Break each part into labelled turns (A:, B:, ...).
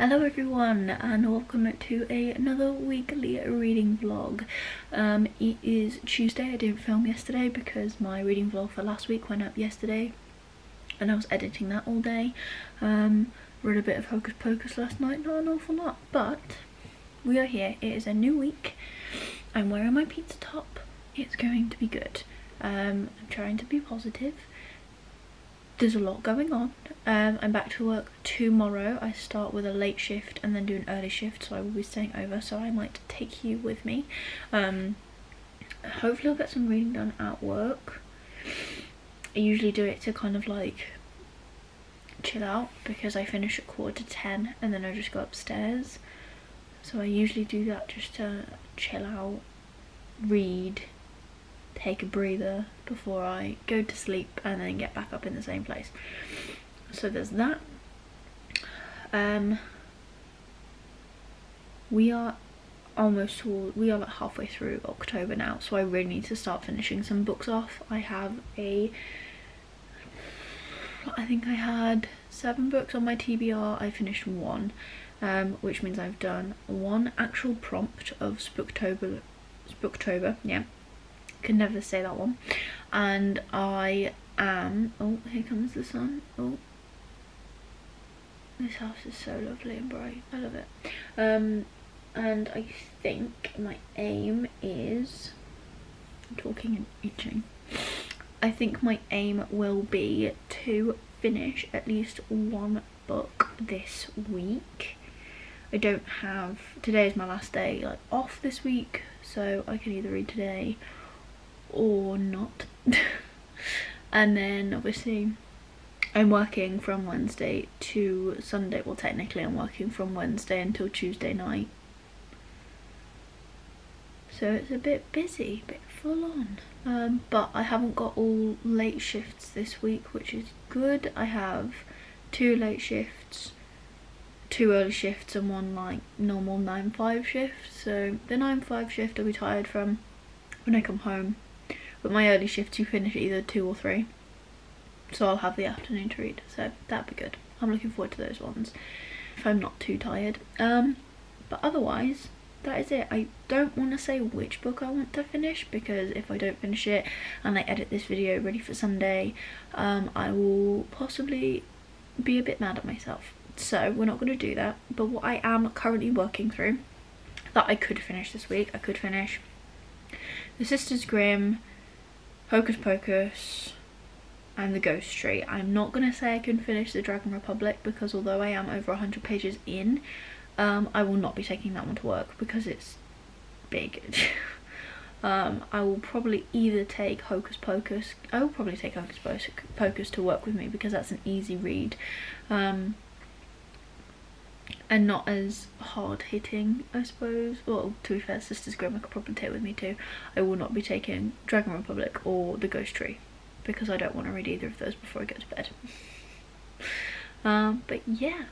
A: Hello everyone and welcome to another weekly reading vlog. It is Tuesday. I didn't film yesterday because my reading vlog for last week went up yesterday and I was editing that all day. Read a bit of Hocus Pocus last night, not an awful lot, but we are here. It is a new week. I'm wearing my pizza top. It's going to be good. I'm trying to be positive. There's a lot going on. I'm back to work tomorrow. I start with a late shift and then do an early shift, so I will be staying over, so I might take you with me. Hopefully I'll get some reading done at work. I usually do it to kind of like chill out because I finish at 10:15 and then I just go upstairs. So I usually do that just to chill out, read, take a breather before I go to sleep and then get back up in the same place. So there's that. We are like halfway through October now, so I really need to start finishing some books off. I think I had 7 books on my TBR. I finished 1, which means I've done 1 actual prompt of Spooktober, yeah. Can never say that one. And I am, oh, here comes the sun. Oh, this house is so lovely and bright. I love it. And I think my aim is, I'm talking and itching. I think my aim will be to finish at least 1 book this week. I don't have, today is my last day like off this week, so I can either read today or not. And then obviously I'm working from Wednesday to Sunday. Well, technically I'm working from Wednesday until Tuesday night, so it's a bit busy, a bit full on. But I haven't got all late shifts this week, which is good. I have 2 late shifts, 2 early shifts and 1 like normal 9-5 shift. So the 9-5 shift I'll be tired from when I come home, but my early shifts you finish at either 2 or 3, so I'll have the afternoon to read, so that'd be good. I'm looking forward to those ones if I'm not too tired. But otherwise that is it. I don't want to say which book I want to finish, because if I don't finish it and I edit this video ready for Sunday, I will possibly be a bit mad at myself, so we're not going to do that. But what I am currently working through that I could finish this week, I could finish The Sisters Grimm, Hocus Pocus and The Ghost Tree. I'm not going to say I can finish The Dragon Republic, because although I am over 100 pages in, I will not be taking that one to work because it's big. I will probably either take Hocus Pocus. I will probably take Hocus Pocus to work with me because that's an easy read. And not as hard hitting, I suppose. Well, to be fair, Sisters Grimm I could probably take with me too. I will not be taking Dragon Republic or The Ghost Tree because I don't want to read either of those before I go to bed. But yeah,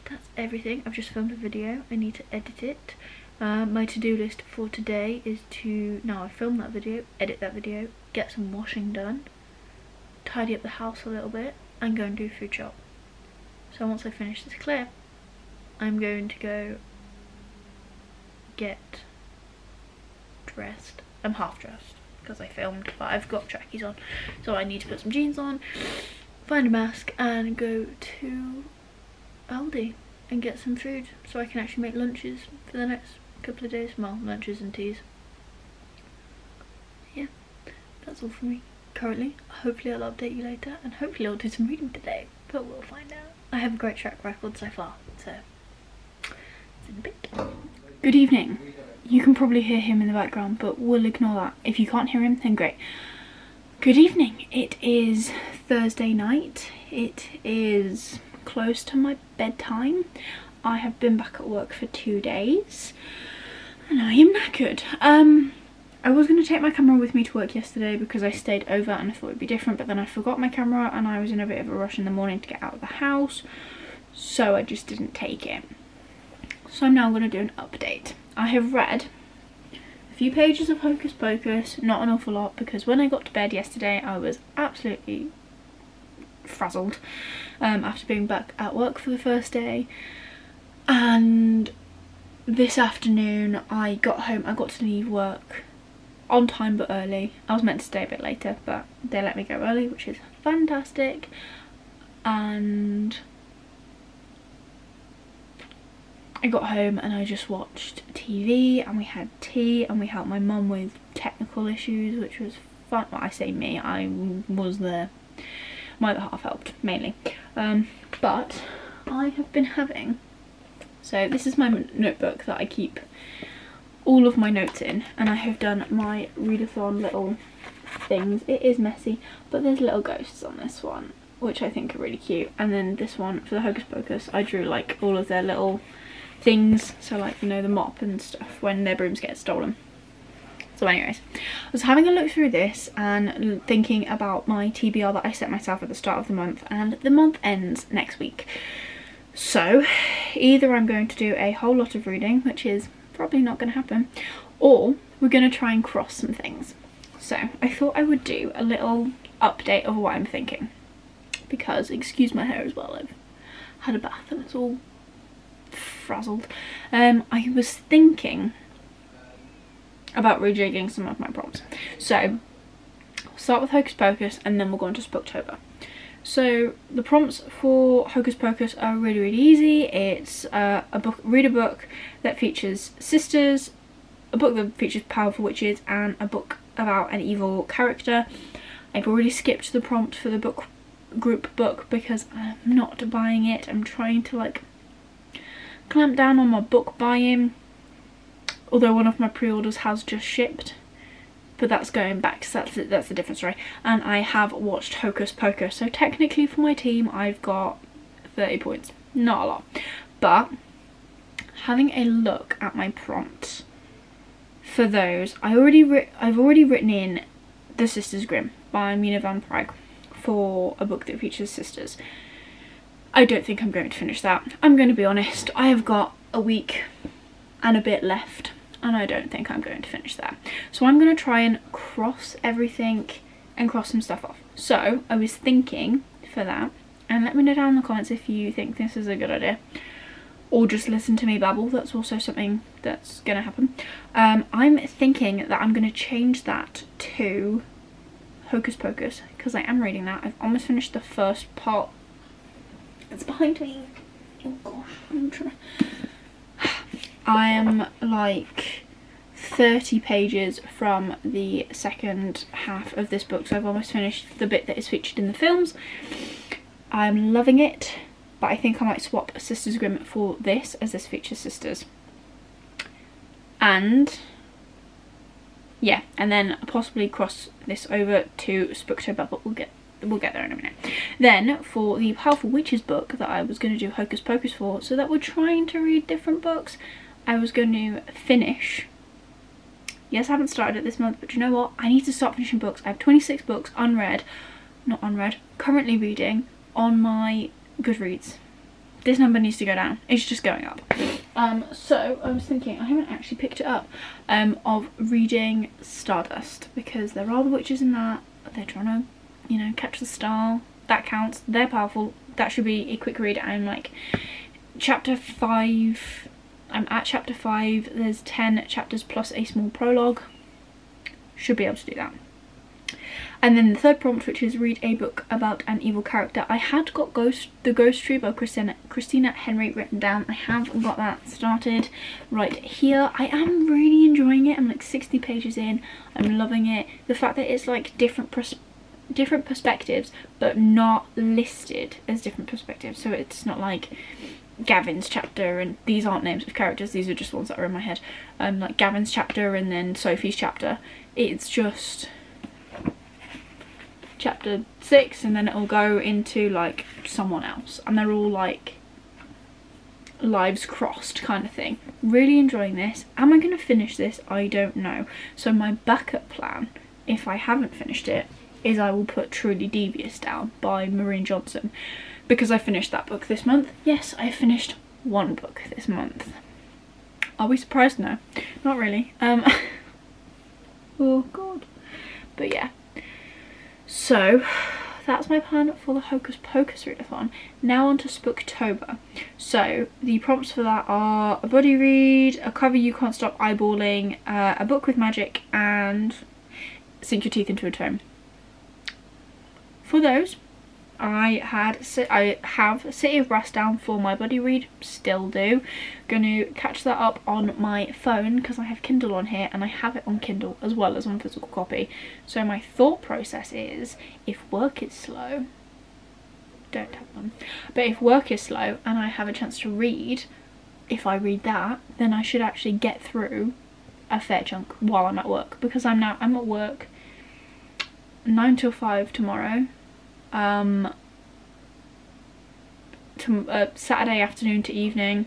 A: that's everything. I've just filmed a video. I need to edit it. My to-do list for today is to, now I film that video, edit that video, get some washing done, tidy up the house a little bit, and go and do food shop. So once I finish this clip, I'm going to go get dressed. I'm half dressed because I filmed, but I've got trackies on, so I need to put some jeans on, find a mask and go to Aldi and get some food so I can actually make lunches for the next couple of days. Well, lunches and teas. Yeah, that's all from me currently. Hopefully I'll update you later, and hopefully I'll do some reading today, but we'll find out. I have a great track record so far, so in a bit. Good evening. You can probably hear him in the background, but we'll ignore that. If you can't hear him, then great. Good evening. It is Thursday night. It is close to my bedtime. I have been back at work for 2 days and I am knackered. I was going to take my camera with me to work yesterday because I stayed over and I thought it'd be different, but then I forgot my camera and I was in a bit of a rush in the morning to get out of the house, so I just didn't take it. So I'm now going to do an update. I have read a few pages of Hocus Pocus, not an awful lot, because when I got to bed yesterday I was absolutely frazzled after being back at work for the first day. this afternoon I got home. I got to leave work on time but early. I was meant to stay a bit later, but they let me go early, which is fantastic. And I got home and I just watched TV, and we had tea, and we helped my mum with technical issues, which was fun. Well, I say me, I was there. My other half helped mainly. But I have been having, so this is my notebook that I keep all of my notes in, and I have done my readathon little things. It is messy, but there's little ghosts on this one, which I think are really cute. And then this one for the Hocus Pocus, I drew like all of their little things, so like, you know, the mop and stuff when their brooms get stolen. So anyways, I was having a look through this and thinking about my TBR that I set myself at the start of the month, and the month ends next week. So either I'm going to do a whole lot of reading, which is probably not going to happen, or we're going to try and cross some things. So I thought I would do a little update of what I'm thinking, because, excuse my hair as well, I've had a bath and it's all frazzled. I was thinking about rejigging some of my prompts. So I'll start with Hocus Pocus and then we'll go on to Spooktober. So the prompts for Hocus Pocus are really easy. It's read a book that features sisters, a book that features powerful witches, and a book about an evil character. I've already skipped the prompt for the group book because I'm not buying it. I'm trying to like clamp down on my book buying, although one of my pre-orders has just shipped, but that's going back, so that's a different story. And I have watched Hocus Pocus, so technically for my team I've got 30 points, not a lot. But having a look at my prompts for those, I've already written in The Sisters Grimm by Mina Van Praag for a book that features sisters. I don't think I'm going to finish that. I'm going to be honest, I have got a week and a bit left, and I don't think I'm going to finish that. So I'm going to try and cross everything and cross some stuff off. So I was thinking for that, and let me know down in the comments if you think this is a good idea, or just listen to me babble. That's also something that's going to happen. I'm thinking that I'm going to change that to Hocus Pocus, because I am reading that. I've almost finished the first part. It's behind me. Oh gosh, I'm trying to... I am like 30 pages from the second half of this book, so I've almost finished the bit that is featured in the films. I'm loving it, but I think I might swap Sisters Grimm for this, as this features sisters. And yeah, and then possibly cross this over to Spooktober, but we'll get there in a minute. Then for the Powerful Witches book that I was going to do Hocus Pocus for, so that we're trying to read different books, I was going to finish. Yes, I haven't started it this month, but you know what? I need to start finishing books. I have 26 books currently reading on my Goodreads. This number needs to go down. It's just going up. So I was thinking, I haven't actually picked it up, of reading Stardust, because there are the witches in that. They're trying to, you know, catch the star. That counts. They're powerful. That should be a quick read. I'm like chapter 5. I'm at chapter 5. There's 10 chapters plus a small prologue. Should be able to do that. And then the third prompt, which is read a book about an evil character. I had got The Ghost Tree by Christina Henry written down. I have got that started right here. I am really enjoying it. I'm like 60 pages in. I'm loving it. The fact that it's like different perspectives, but not listed as different perspectives. So it's not like Gavin's chapter, and these aren't names of characters, these are just ones that are in my head. Like Gavin's chapter and then Sophie's chapter. It's just chapter 6 and then it'll go into like someone else, and they're all like lives crossed kind of thing. Really enjoying this. Am I going to finish this? I don't know. So my backup plan, if I haven't finished it, is I will put Truly Devious down by Maureen Johnson, because I finished that book this month. Yes, I finished one book this month. Are we surprised? No, not really. Oh god. But yeah. So that's my plan for the Hocus Pocus readathon. Now on to Spooktober. So the prompts for that are a buddy read, a cover you can't stop eyeballing, a book with magic, and sink your teeth into a tome. For those, I have City of Brass down for my buddy read, still do. Gonna catch that up on my phone because I have Kindle on here and I have it on Kindle as well as on physical copy. So my thought process is, if work is slow, don't have them, but if work is slow and I have a chance to read, if I read that, then I should actually get through a fair chunk while I'm at work, because I'm at work 9 till 5 tomorrow. Saturday afternoon to evening,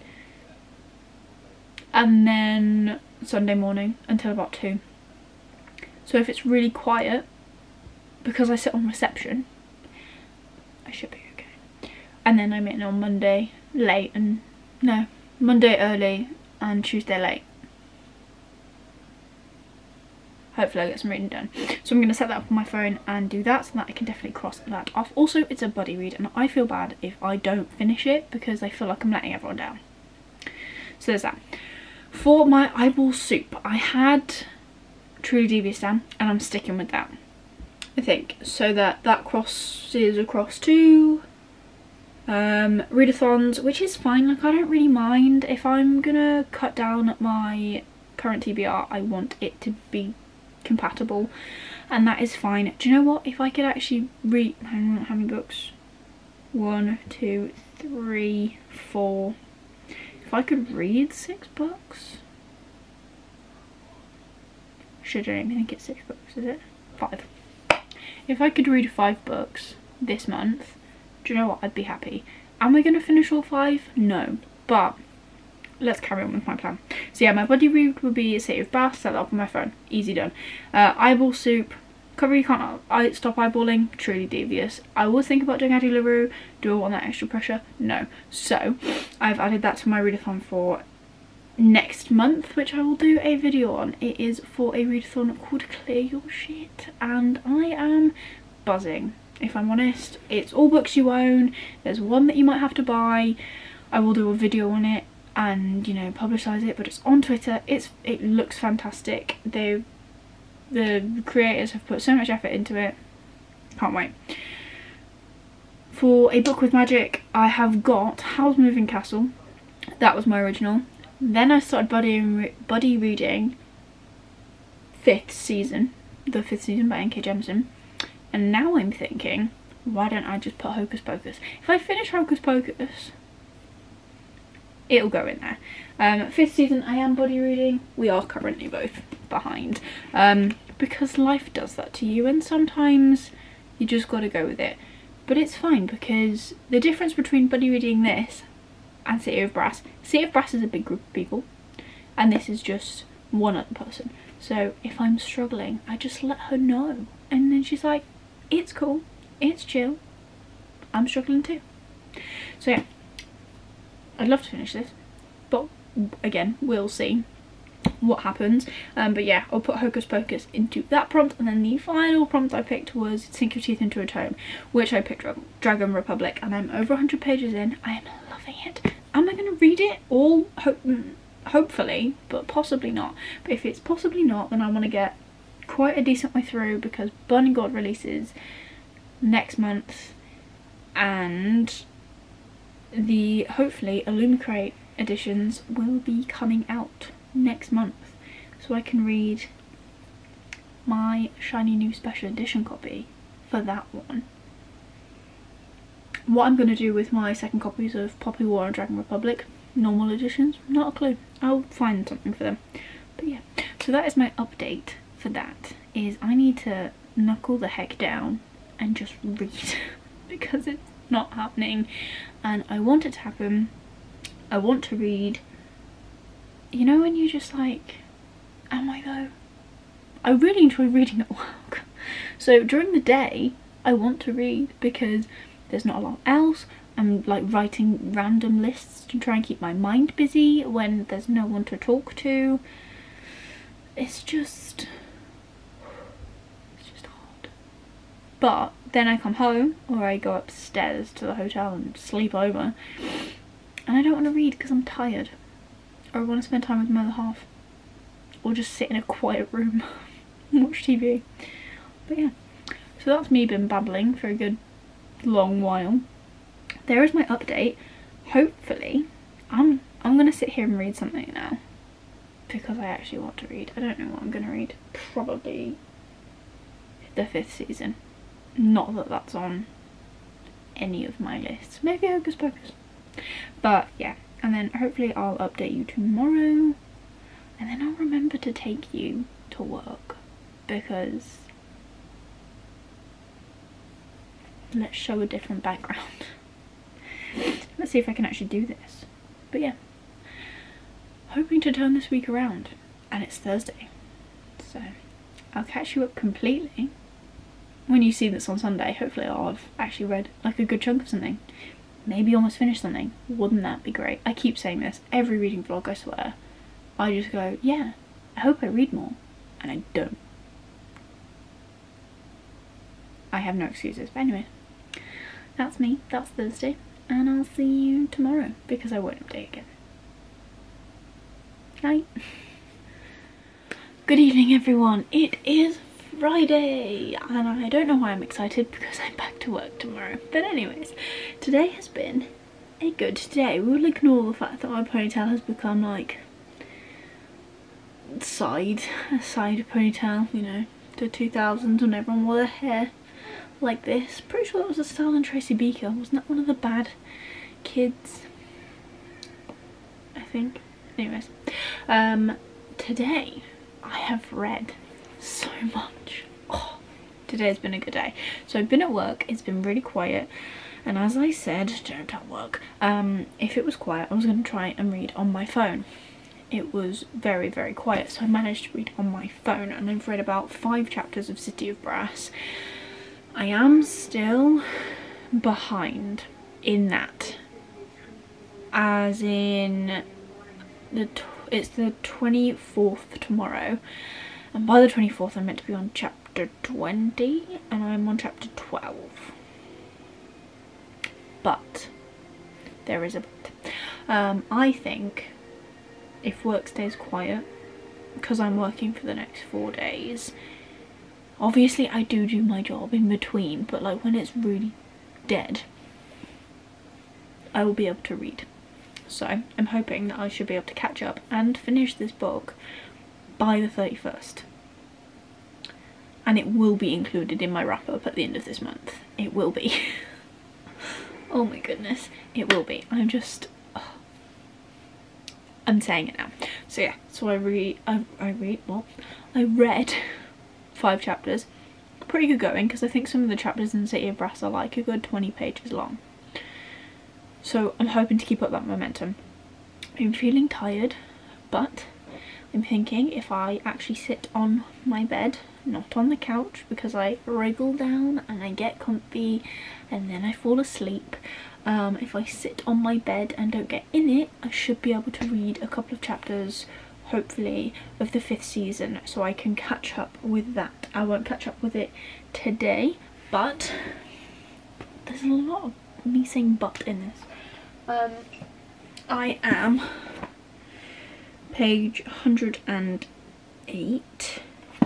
A: and then Sunday morning until about 2. So if it's really quiet, because I sit on reception, I should be okay. And then I'm in on Monday late, and no, Monday early and Tuesday late. Hopefully I get some reading done. So I'm going to set that up on my phone and do that, so that I can definitely cross that off. Also, it's a buddy read and I feel bad if I don't finish it because I feel like I'm letting everyone down. So there's that. For my eyeball soup, I had Truly Devious down and I'm sticking with that, I think. So that crosses across to readathons, which is fine. Like, I don't really mind. If I'm going to cut down my current TBR, I want it to be compatible, and that is fine. Do you know what, if I could actually read, hang on, how many books, 1 2 3 4, if I could read 6 books, should I don't even think it's 6 books, is it 5? If I could read 5 books this month, do you know what, I'd be happy. Am I going to finish all 5? No, but let's carry on with my plan. So yeah, my buddy read would be City of Brass, set that up on my phone, easy done. Eyeball soup, cover you can't stop eyeballing, Truly Devious. I was thinking about doing Addie LaRue. Do I want that extra pressure? No. So I've added that to my readathon for next month, which I will do a video on. It is for a readathon called Clear Your Shit, and I am buzzing, if I'm honest. It's all books you own, there's one that you might have to buy. I will do a video on it and, you know, publicise it, but it's on Twitter. It looks fantastic. The creators have put so much effort into it. Can't wait. For a book with magic, I have got Howl's Moving Castle. That was my original. Then I started buddy reading the 5th season by N.K. Jemisin, and now I'm thinking, why don't I just put Hocus Pocus? If I finish Hocus Pocus, it'll go in there. 5th season I am buddy reading. We are currently both behind, because life does that to you and sometimes you just gotta go with it. But it's fine, because the difference between buddy reading this and City of Brass is a big group of people and this is just one other person. So if I'm struggling, I just let her know, and then she's like, it's cool, it's chill, I'm struggling too. So yeah, I'd love to finish this, but again, we'll see what happens. But yeah, I'll put Hocus Pocus into that prompt, and then the final prompt I picked was Sink Your Teeth into a Tome, which I picked Dragon Republic, and I'm over 100 pages in. I am loving it. Am I going to read it all? Hopefully, but possibly not. But if it's possibly not, then I want to get quite a decent way through, because Burning God releases next month, and the hopefully Illumicrate editions will be coming out next month, so I can read my shiny new special edition copy for that one. What I'm going to do with my second copies of Poppy War and Dragon Republic normal editions, not a clue. I'll find something for them. But yeah, so that is my update for that, is I need to knuckle the heck down and just read because it's not happening, and I want it to happen. I want to read. You know when you just like, am I though? I really enjoy reading at work. So during the day I want to read because there's not a lot else. I'm like writing random lists to try and keep my mind busy when there's no one to talk to. It's just hard. But then I come home or I go upstairs to the hotel and sleep over, and I don't want to read because I'm tired, or I want to spend time with my other half, or just sit in a quiet room and watch TV. But yeah, so that's me been babbling for a good long while. There is my update. Hopefully I'm gonna sit here and read something now, because I actually want to read. I don't know what I'm gonna read. Probably the 5th season. Not that that's on any of my lists. Maybe Hocus Pocus. But yeah, and then hopefully I'll update you tomorrow, and then I'll remember to take you to work, because let's show a different background. Let's see if I can actually do this. But yeah, hoping to turn this week around, and it's Thursday, so I'll catch you up completely when you see this on Sunday. Hopefully I'll have actually read like a good chunk of something, maybe almost finished something. Wouldn't that be great? I keep saying this every reading vlog, I swear. I just go, yeah, I hope I read more, and I don't. I have no excuses. But anyway, that's me, that's Thursday, and I'll see you tomorrow, because I won't update again. Night. Good evening everyone, it is Friday, and I don't know why I'm excited, because I'm back to work tomorrow. But anyways, today has been a good day. We'll ignore the fact that my ponytail has become like a side ponytail, you know, the 2000s when everyone wore their hair like this. Pretty sure that was a style in Tracy Beaker. Wasn't that one of the bad kids? I think. Anyways, today I have read so much. Oh, today has been a good day. So I've been at work, it's been really quiet, and as I said, don't at work, if it was quiet I was going to try and read on my phone. It was very, very quiet, so I managed to read on my phone, and I've read about 5 chapters of City of Brass. I am still behind in that, as in it's the 24th tomorrow, and by the 24th I'm meant to be on chapter 20 and I'm on chapter 12. But there is a but. I think if work stays quiet, because I'm working for the next 4 days, obviously I do my job in between, but like when it's really dead, I will be able to read. So I'm hoping that I should be able to catch up and finish this book by the 31st. And it will be included in my wrap up at the end of this month. It will be. Oh my goodness, it will be. I'm just, oh, I'm saying it now. So yeah, so I read 5 chapters. Pretty good going, because I think some of the chapters in City of Brass are like a good 20 pages long. So I'm hoping to keep up that momentum. I'm feeling tired, but I'm thinking if I actually sit on my bed, not on the couch, because I wriggle down and I get comfy and then I fall asleep. If I sit on my bed and don't get in it, I should be able to read a couple of chapters, hopefully, of the 5th season, so I can catch up with that. I won't catch up with it today, but there's a lot of me saying but in this. I am page 108,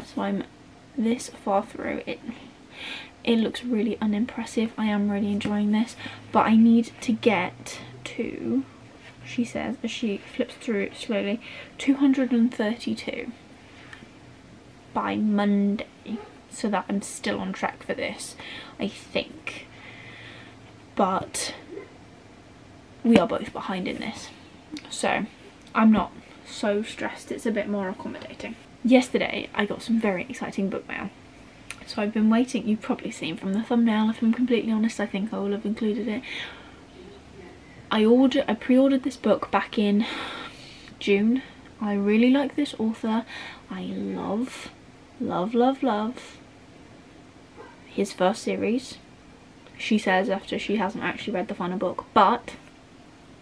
A: so I'm this far through it. It looks really unimpressive. I am really enjoying this, but I need to get to, she says as she flips through it slowly, 232 by Monday, so that I'm still on track for this, I think. But we are both behind in this, so I'm not so stressed. It's a bit more accommodating. Yesterday I got some very exciting book mail, so I've been waiting. You've probably seen from the thumbnail, if I'm completely honest. I think I will have included it. I pre-ordered this book back in June. I really like this author. I love his first series, she says, after she hasn't actually read the final book, but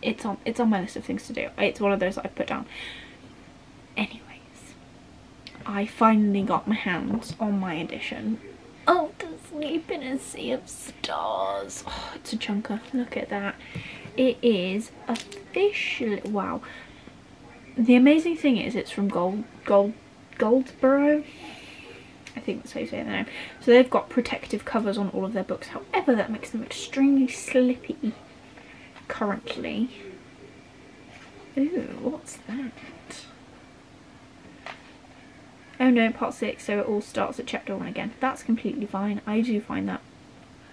A: it's on my list of things to do. It's one of those that I put down. Anyways, I finally got my hands on my edition of this asleep in a sea of stars. Oh, it's a chunker. Look at that. It is officially, wow. The amazing thing is it's from Goldsboro. I think that's how you say the name. So they've got protective covers on all of their books. However, that makes them extremely slippy currently. Ooh, what's that? Oh no, part 6, so it all starts at chapter 1 again. That's completely fine. I do find that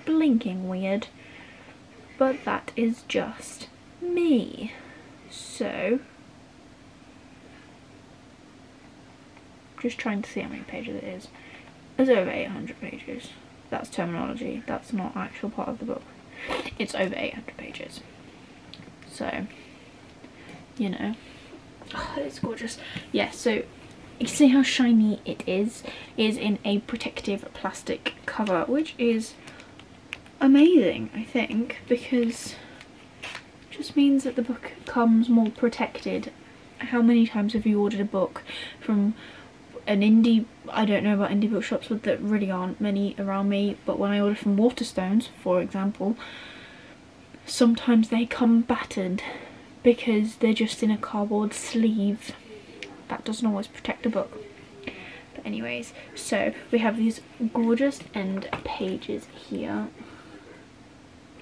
A: blinking weird. But that is just me. So, just trying to see how many pages it is. It's over 800 pages. That's terminology. That's not actual part of the book. It's over 800 pages. So, you know. Oh, it's gorgeous. Yeah, so you see how shiny it is in a protective plastic cover, which is amazing, I think, because it just means that the book comes more protected. How many times have you ordered a book from an indie, I don't know about indie bookshops, but there really aren't many around me, but when I order from Waterstones, for example, sometimes they come battered because they're just in a cardboard sleeve. That doesn't always protect a book. But anyways, so we have these gorgeous end pages here.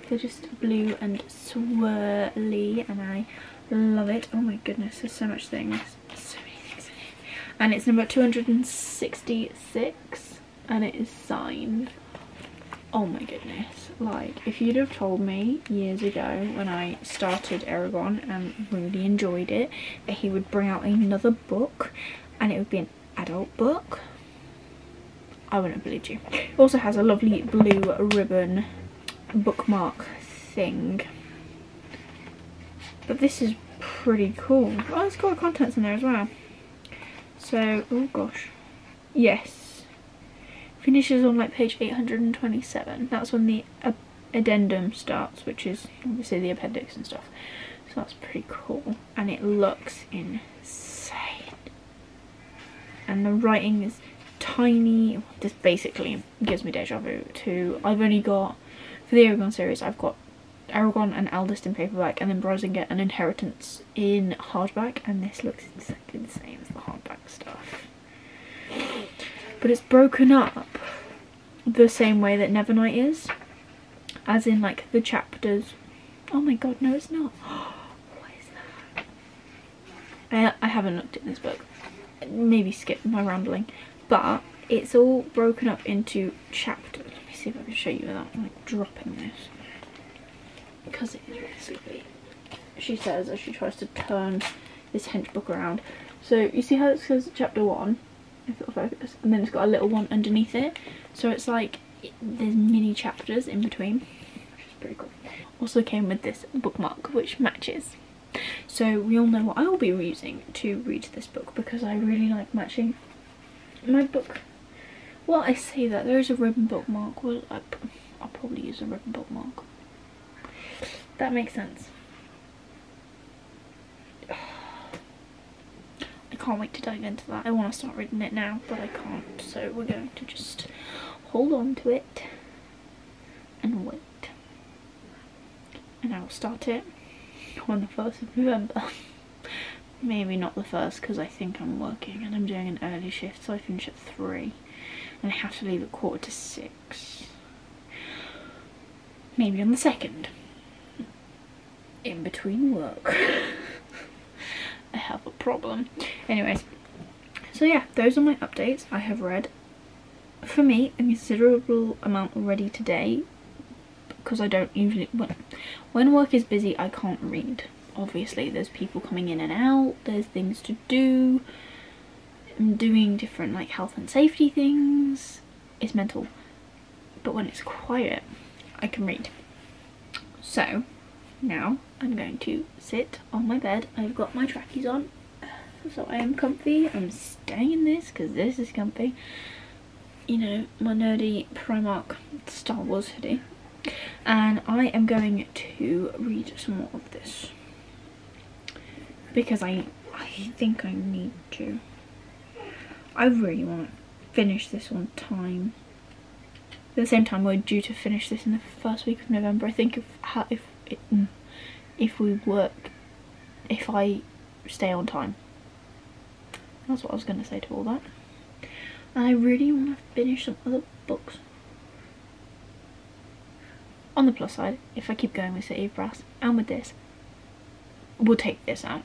A: They're just blue and swirly and I love it. Oh my goodness, there's so much things. So many things in it. And it's number 266 and it is signed. Oh my goodness, like if you'd have told me years ago when I started Eragon and really enjoyed it that he would bring out another book and it would be an adult book, I wouldn't have believed you. It also has a lovely blue ribbon bookmark thing, but this is pretty cool. Oh, it's got contents in there as well. So, oh gosh, yes. Finishes on like page 827. That's when the addendum starts, which is obviously the appendix and stuff. So that's pretty cool. And it looks insane. And the writing is tiny. This basically gives me deja vu to, I've only got, for the Eragon series, I've got Eragon and Eldest in paperback, and then Brosingate and Inheritance in hardback, and this looks exactly the same as the hardback stuff. But it's broken up the same way that Nevernight is, as in like the chapters. Oh my god, no it's not. What is that? I haven't looked at this book. Maybe skip my rambling. But it's all broken up into chapters. Let me see if I can show you without like dropping this. Because it is really sleepy, she says as she tries to turn this hench book around. So you see how it says chapter 1? If it'll focus, and then it's got a little one underneath it, so it's like there's mini chapters in between, which is pretty cool. Also came with this bookmark which matches, so we all know what I will be using to read this book because I really like matching my book. Well, I say that there is a ribbon bookmark. Well, I'll probably use a ribbon bookmark. That makes sense. I can't wait to dive into that. I want to start reading it now, but I can't, so we're going to just hold on to it and wait. And I will start it on the 1st of November. Maybe not the 1st because I think I'm working and I'm doing an early shift, so I finish at 3 and I have to leave at 5:45. Maybe on the 2nd, in between work. I have a problem. Anyways, so yeah, those are my updates. I have read, for me, a considerable amount already today because I don't usually, when work is busy I can't read. Obviously there's people coming in and out, there's things to do, I'm doing different like health and safety things, it's mental. But when it's quiet I can read. So now I'm going to sit on my bed. I've got my trackies on, so I am comfy. I'm staying in this because this is comfy. You know, my nerdy Primark Star Wars hoodie. And I am going to read some more of this because I think I need to. I really want to finish this on time. At the same time, we're due to finish this in the first week of November. I think if I stay on time. That's what I was going to say to all that. And I really want to finish some other books. On the plus side, if I keep going with City of Brass and with this, we'll take this out.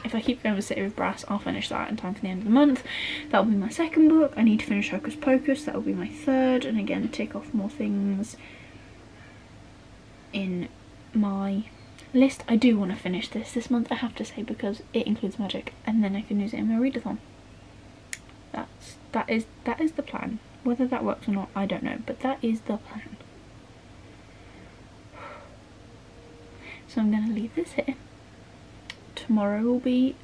A: If I keep going with City of Brass, I'll finish that in time for the end of the month. That'll be my second book. I need to finish Hocus Pocus. That'll be my third. And again, tick off more things in my list. I do want to finish this month, I have to say, because it includes magic, and then I can use it in my readathon. That is the plan. Whether that works or not, I don't know, but that is the plan. So I'm going to leave this here. Tomorrow will be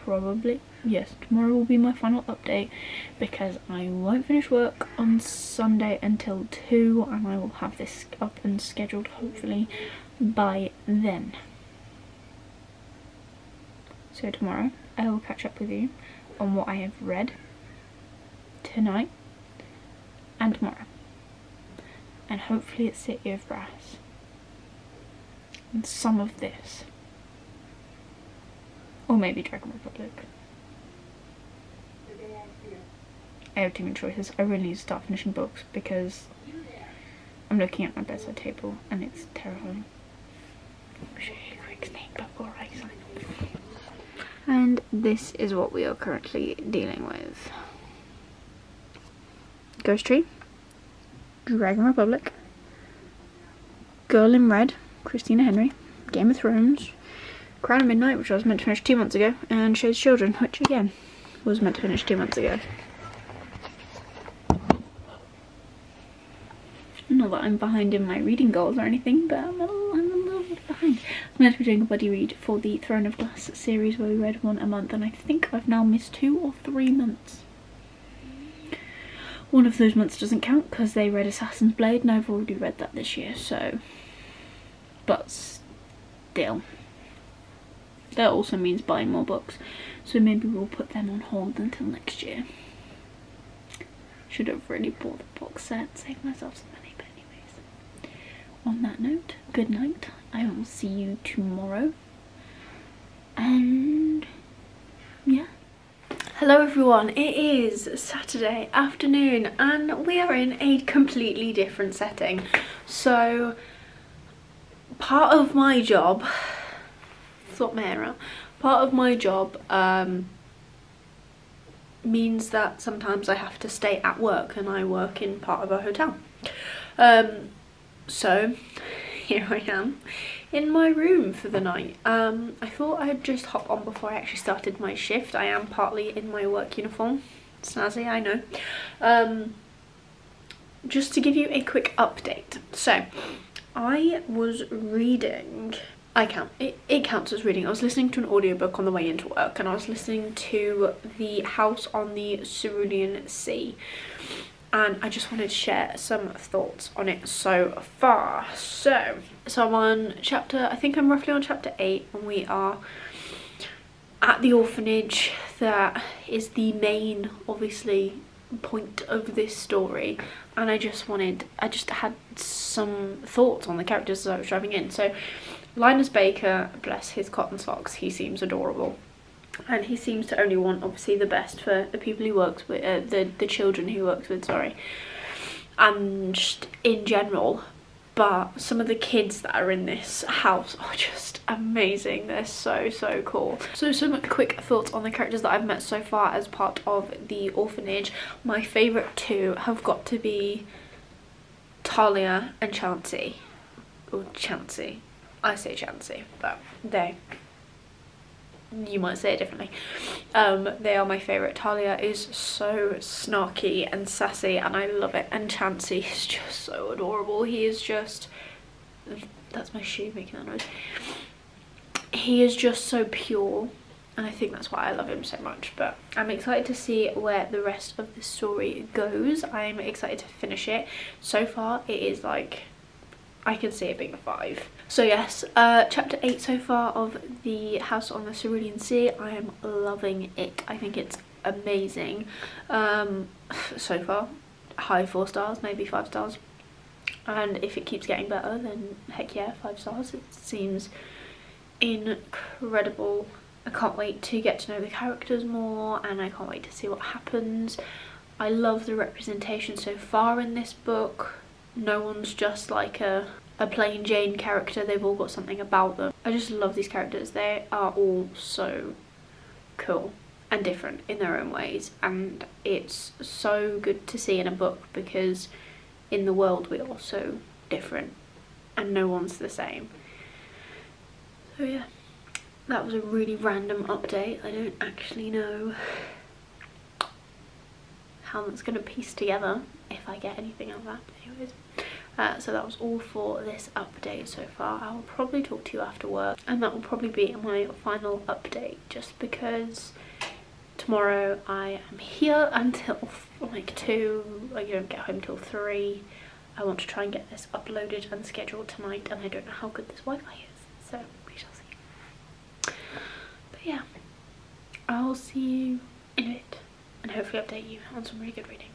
A: tomorrow will be my final update, because I won't finish work on Sunday until 2, and I will have this up and scheduled hopefully by then. So tomorrow I will catch up with you on what I have read tonight and tomorrow, and hopefully it's City of Brass and some of this, or maybe Dragon Republic. I have too many choices. I really need to start finishing books because I'm looking at my bedside table and it's terrifying. Quick sneak before I sign off. And this is what we are currently dealing with. Ghost Tree, Dragon Republic, Girl in Red, Christina Henry, Game of Thrones, Crown of Midnight, which I was meant to finish 2 months ago, and Shade's Children, which again was meant to finish 2 months ago. Not that I'm behind in my reading goals or anything, but I'm a little bit behind. I'm meant to be doing a buddy read for the Throne of Glass series where we read one a month, and I think I've now missed 2 or 3 months. One of those months doesn't count because they read Assassin's Blade, and I've already read that this year, so... But still. That also means buying more books, so maybe we'll put them on hold until next year. Should have really bought the box set, save myself some money, but anyways. On that note, good night. I will see you tomorrow. And yeah. Hello everyone, it is Saturday afternoon and we are in a completely different setting. So part of my job, sort my hair out, part of my job means that sometimes I have to stay at work, and I work in part of a hotel. So here I am in my room for the night. I thought I'd just hop on before I actually started my shift. I am partly in my work uniform. Snazzy, I know. Just to give you a quick update. So I was reading, it counts as reading. I was listening to an audiobook on the way into work, and I was listening to The House on the Cerulean Sea, and I just wanted to share some thoughts on it so far. So I'm on chapter, I think I'm roughly on chapter 8, and we are at the orphanage that is the main, obviously, point of this story, and I just had some thoughts on the characters as I was driving in. So Linus Baker, bless his cotton socks, he seems adorable, and he seems to only want obviously the best for the people he works with, the children he works with, sorry, and just in general. But some of the kids that are in this house are just amazing. They're so cool. So some quick thoughts on the characters that I've met so far as part of the orphanage. My favourite two have got to be Talia and Chansey. Or Chansey. I say Chansey, but you might say it differently. They are my favourite. Talia is so snarky and sassy and I love it, and Chansey is just so adorable. He is just, that's my shoe making that noise. He is just so pure, and I think that's why I love him so much. But I'm excited to see where the rest of the story goes. I'm excited to finish it. So far it is like, I can see it being a 5. So yes, chapter 8 so far of The House on the Cerulean Sea. I am loving it. I think it's amazing so far. high 4 stars, maybe 5 stars. And if it keeps getting better, then heck yeah, 5 stars. It seems incredible. I can't wait to get to know the characters more, and I can't wait to see what happens. I love the representation so far in this book. No one's just like a plain Jane character, they've all got something about them. I just love these characters. They are all so cool and different in their own ways, and it's so good to see in a book because in the world we're all so different and no one's the same. So yeah, that was a really random update. I don't actually know how that's going to piece together, if I get anything out of that. Anyways, so that was all for this update so far. I will probably talk to you after work, and that will probably be my final update, just because tomorrow I am here until like 2, I don't get home till 3. I want to try and get this uploaded and scheduled tonight, and I don't know how good this Wi-Fi is, so we shall see. But yeah, I'll see you in a bit, and hopefully update you on some really good reading.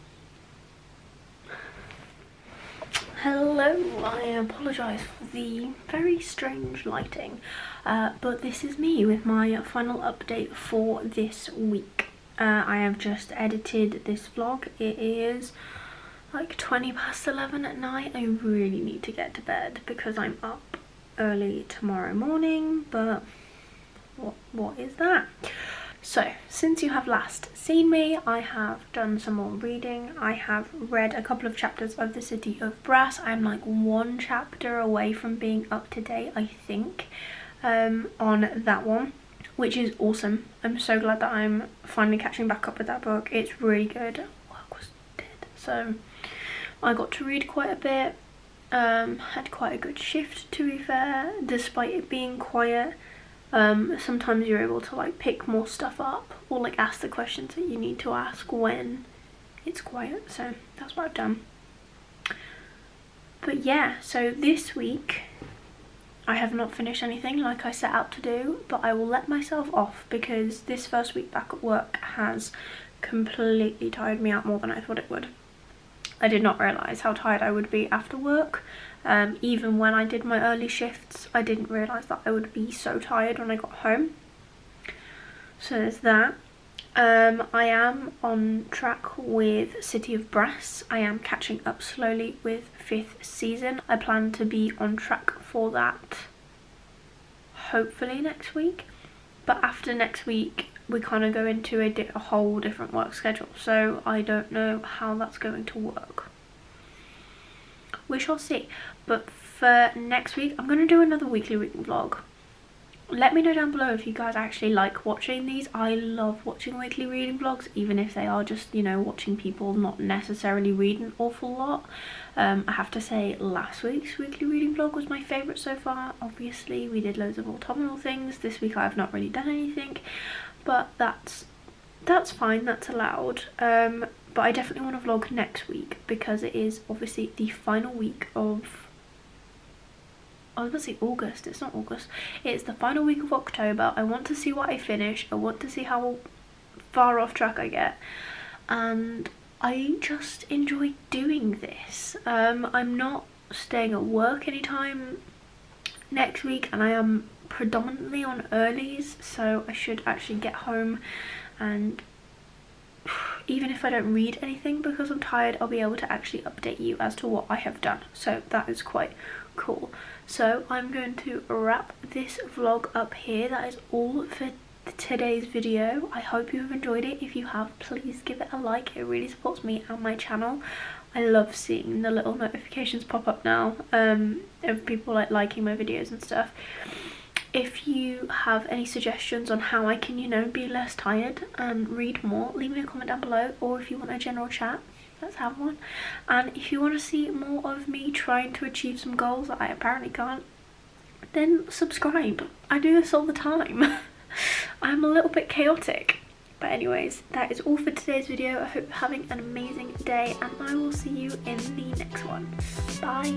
A: Hello, I apologise for the very strange lighting, but this is me with my final update for this week. I have just edited this vlog. It is like 20 past 11 at night. I really need to get to bed because I'm up early tomorrow morning, but what is that? So, since you have last seen me, I have done some more reading. I have read a couple of chapters of The City of Brass. I'm like 1 chapter away from being up to date, I think, on that one, which is awesome. I'm so glad that I'm finally catching back up with that book. It's really good. Work was dead, so I got to read quite a bit. Had quite a good shift, to be fair, despite it being quiet. Sometimes you're able to like pick more stuff up, or like ask the questions that you need to ask when it's quiet, so that's what I've done. But yeah, so this week I have not finished anything like I set out to do, but I will let myself off because this first week back at work has completely tired me out more than I thought it would. I did not realise how tired I would be after work. Even when I did my early shifts, I didn't realise that I would be so tired when I got home. So there's that. I am on track with City of Brass. I am catching up slowly with 5th season. I plan to be on track for that hopefully next week. But after next week, we kind of go into a whole different work schedule. So I don't know how that's going to work. We shall see. But for next week, I'm going to do another weekly reading vlog. Let me know down below if you guys actually like watching these. I love watching weekly reading vlogs, even if they are just, you know, watching people not necessarily read an awful lot. I have to say last week's weekly reading vlog was my favourite so far. Obviously, we did loads of autumnal things. This week I have not really done anything, but that's fine, that's allowed. But I definitely want to vlog next week because it is obviously the final week of, I was going to say August, it's not August, it's the final week of October. I want to see what I finish, I want to see how far off track I get, and I just enjoy doing this. I'm not staying at work anytime next week, and I am predominantly on earlies, so I should actually get home, and even if I don't read anything because I'm tired, I'll be able to actually update you as to what I have done, so that is quite cool. So I'm going to wrap this vlog up here. That is all for today's video. I hope you have enjoyed it. If you have, please give it a like. It really supports me and my channel. I love seeing the little notifications pop up now of people like liking my videos and stuff. If you have any suggestions on how I can, you know, be less tired and read more, leave me a comment down below. Or if you want a general chat, let's have one. And if you want to see more of me trying to achieve some goals that I apparently can't, then subscribe. I do this all the time. I'm a little bit chaotic. But anyways, that is all for today's video. I hope you're having an amazing day, and I will see you in the next one. Bye.